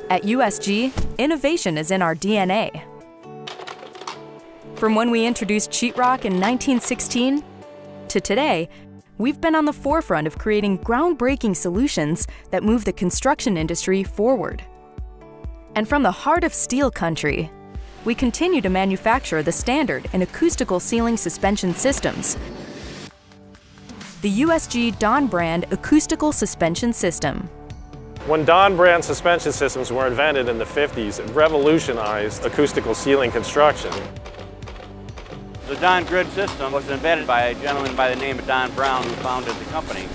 At USG, innovation is in our DNA. From when we introduced sheetrock in 1916 to today, we've been on the forefront of creating groundbreaking solutions that move the construction industry forward. And from the heart of steel country, we continue to manufacture the standard in acoustical ceiling suspension systems. The USG Donn brand acoustical suspension system. When Donn brand suspension systems were invented in the 50s, it revolutionized acoustical ceiling construction. The Donn grid system was invented by a gentleman by the name of Don Brown, who founded the company.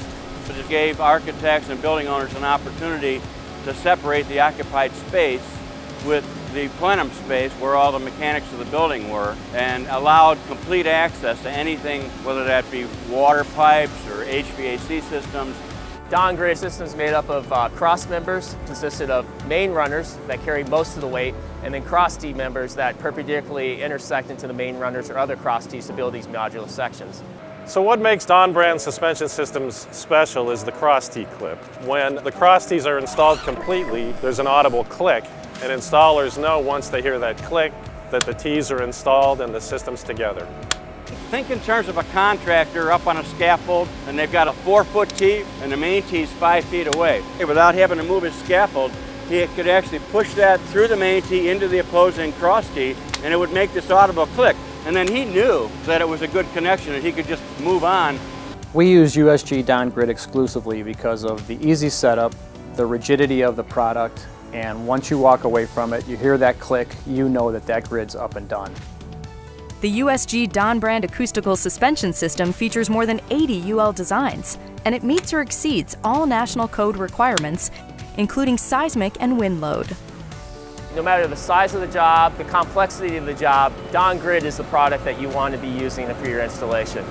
It gave architects and building owners an opportunity to separate the occupied space with the plenum space where all the mechanics of the building were, and allowed complete access to anything, whether that be water pipes or HVAC systems. Donn grid systems made up of cross members, consisted of main runners that carry most of the weight, and then cross T members that perpendicularly intersect into the main runners or other cross Ts to build these modular sections. So what makes Donn brand suspension systems special is the cross T clip. When the cross Ts are installed completely, there's an audible click, and installers know once they hear that click that the Ts are installed and the system's together. Think in terms of a contractor up on a scaffold, and they've got a 4-foot T and the main T is 5 feet away. Without having to move his scaffold, he could actually push that through the main T into the opposing cross T, and it would make this audible click. And then he knew that it was a good connection and he could just move on. We use USG Donn Grid exclusively because of the easy setup, the rigidity of the product, and once you walk away from it, you hear that click, you know that that grid's up and done. The USG Donn brand acoustical suspension system features more than 80 UL designs, and it meets or exceeds all national code requirements, including seismic and wind load. No matter the size of the job, the complexity of the job, Donn grid is the product that you want to be using for your installation.